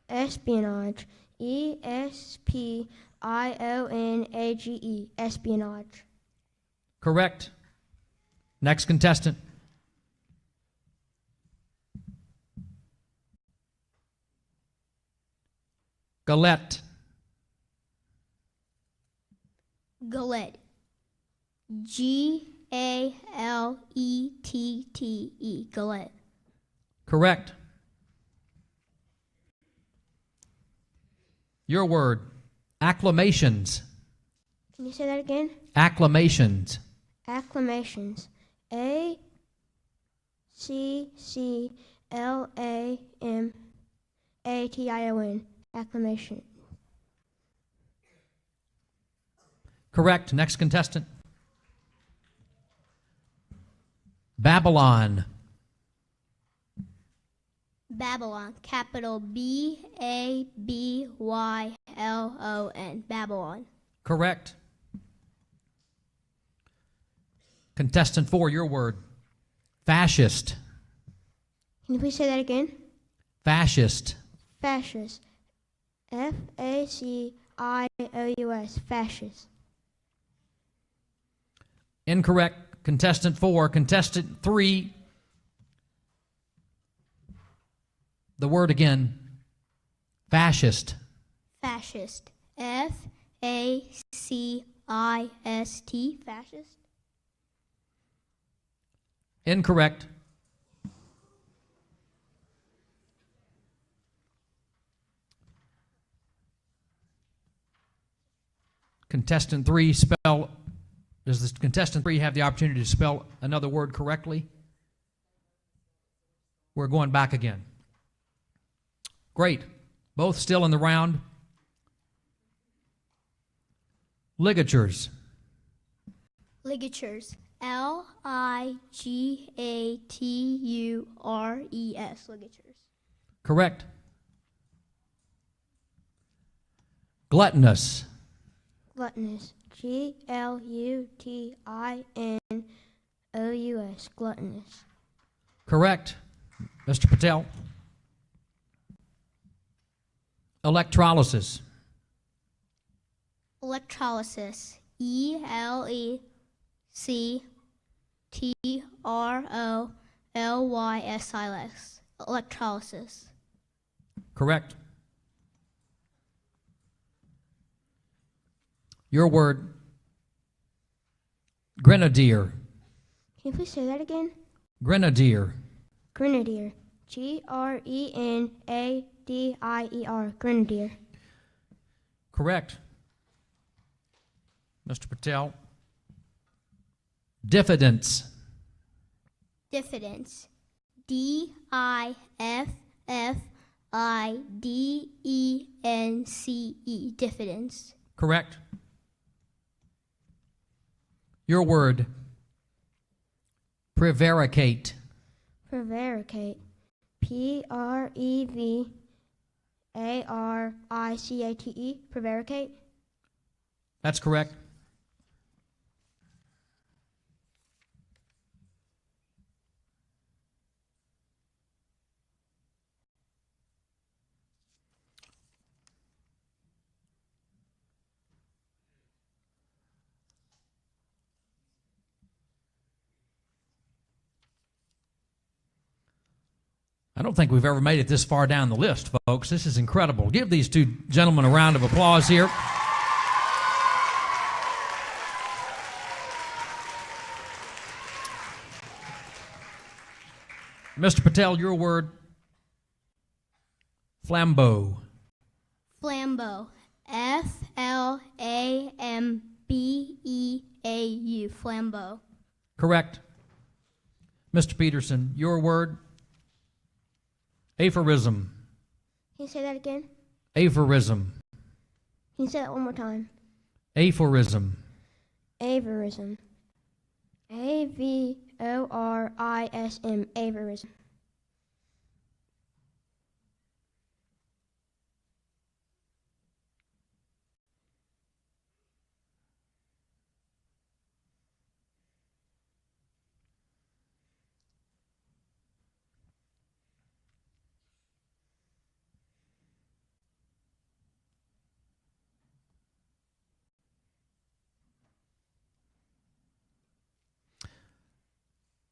Espionage. E-S-P-I-O-N-A-G-E. Espionage. Correct. Next contestant. Galette. Galette. G-A-L-E-T-T-E. Galette. Correct. Your word. Acclamations. Can you say that again? Acclamations. Acclamations. A-C-C-L-A-M-A-T-I-O-N. Acclamation. Correct. Next contestant. Babylon. Babylon. Capital B-A-B-Y-L-O-N. Babylon. Correct. Contestant 4, your word. Fascist. Can you please say that again? Fascist. Fascist. F-A-C-I-O-U-S. Fascist. Incorrect. Contestant 4. Contestant 3. The word again. Fascist. Fascist. F-A-C-I-S-T. Fascist. Incorrect. Contestant 3, spell. Does this contestant 3 have the opportunity to spell another word correctly? We're going back again. Great. Both still in the round. Ligatures. Ligatures. L-I-G-A-T-U-R-E-S. Ligatures. Correct. Gluttonous. Gluttonous. G-L-U-T-I-N-O-U-S. Gluttonous. Correct. Mr. Patel. Electrolysis. Electrolysis. ELECTROLYSIS. Electrolysis. Correct. Your word, grenadier. Can you please say that again? Grenadier. Grenadier. GRENADIER. Grenadier. Correct. Mr. Patel. Diffidence. Diffidence. DIFFIDENCE. Diffidence. Correct. Your word, prevaricate. Prevaricate. PREVARICATE. Prevaricate. That's correct. I don't think we've ever made it this far down the list, folks. This is incredible. Give these two gentlemen a round of applause here. Mr. Patel, your word, flambeau. Flambeau. FLAMBEAU. Flambeau. Correct. Mr. Peterson, your word, aphorism. Can you say that again? Aphorism. Can you say that one more time? Aphorism. Avarism. AVORISM. Avarism.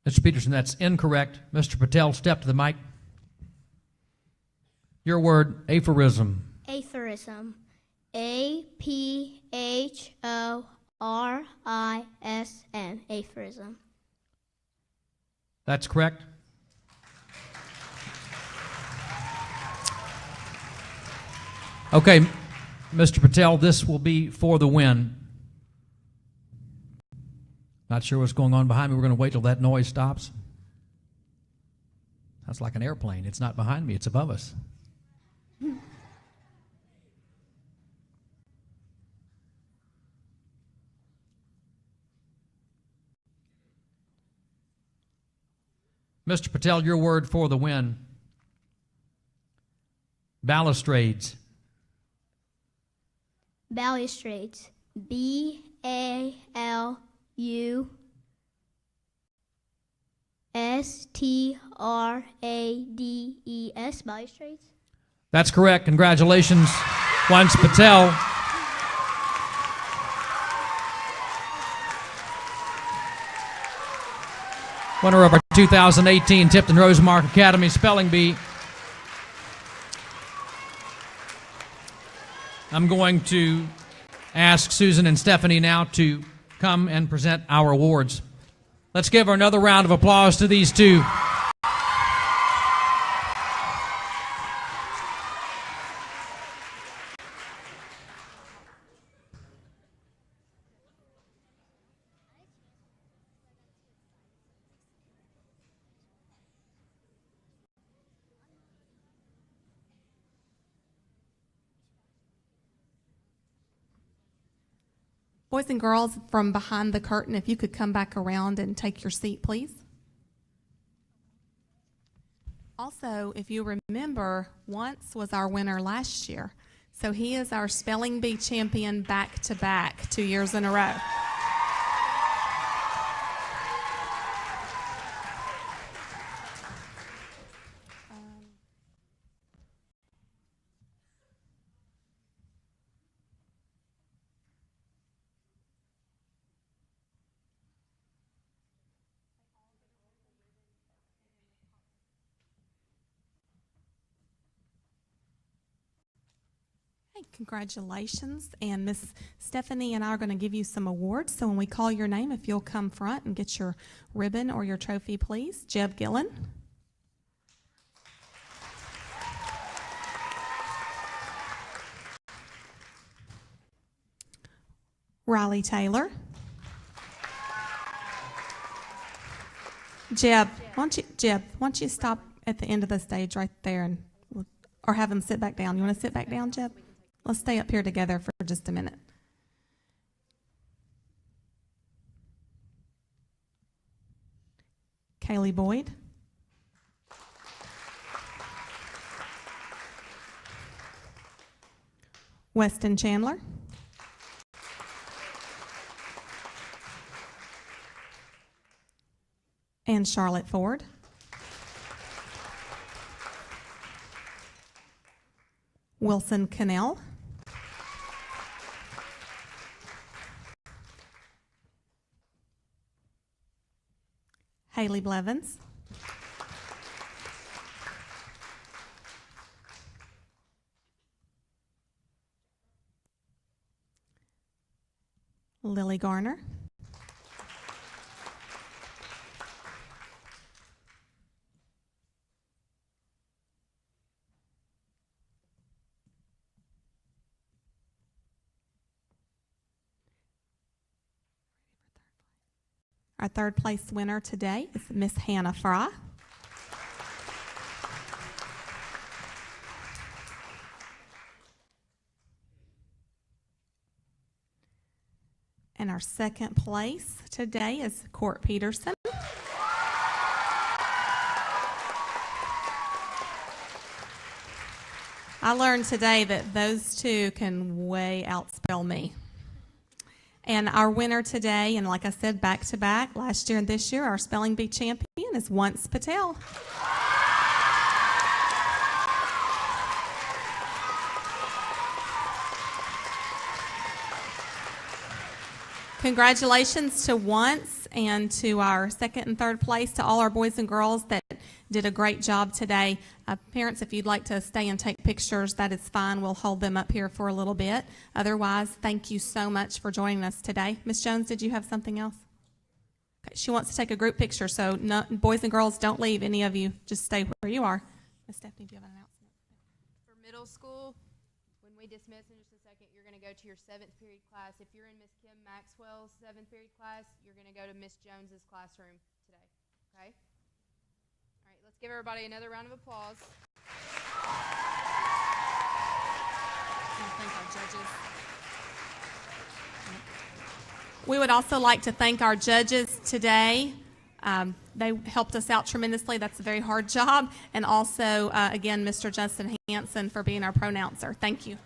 Mr. Peterson, that's incorrect. Mr. Patel, step to the mic. Your word, aphorism. Aphorism. APHORISM. Aphorism. That's correct. Okay, Mr. Patel, this will be for the win. Not sure what's going on behind me. We're going to wait till that noise stops. Sounds like an airplane. It's not behind me. It's above us. Mr. Patel, your word for the win. Balustrades. Balustrades. BALUSTRADES. Balustrades. That's correct. Congratulations, once Patel. Winner of our 2018 Tipton-Rosemark Academy Spelling Bee. I'm going to ask Susan and Stephanie now to come and present our awards. Let's give another round of applause to these two. Boys and girls from behind the curtain, if you could come back around and take your seat, please. Also, if you remember, Once was our winner last year. So he is our spelling bee champion back-to-back, 2 years in a row. Congratulations. And Miss Stephanie and I are going to give you some awards. So when we call your name, if you'll come front and get your ribbon or your trophy, please. Jeb Gillen. Riley Taylor. Jeb, why don't you stop at the end of the stage right there, and or have him sit back down. You want to sit back down, Jeb? Let's stay up here together for just a minute. Kaylee Boyd. Weston Chandler. And Charlotte Ford. Wilson Cannell. Haley Blevins. Lily Garner. Our third place winner today is Miss Hannah Fry. And our second place today is Kourt Peterson. I learned today that those two can way outspell me. And our winner today, and like I said, back to back, last year and this year, our spelling bee champion is Once Patel. Congratulations to Once and to our second and third place, to all our boys and girls that did a great job today. Parents, if you'd like to stay and take pictures, that is fine. We'll hold them up here for a little bit. Otherwise, thank you so much for joining us today. Ms. Jones, did you have something else? Okay, she wants to take a group picture, so no, boys and girls, don't leave, any of you. Just stay where you are. Ms. Stephanie, do you have an announcement? For middle school, when we dismiss in just a second, you're going to go to your 7th period class. If you're in Miss Kim Maxwell's 7th period class, you're going to go to Miss Jones's classroom today, okay? All right, let's give everybody another round of applause. Thank our judges. We would also like to thank our judges today. They helped us out tremendously. That's a very hard job. And also, again, Mr. Justin Hansen for being our pronouncer. Thank you.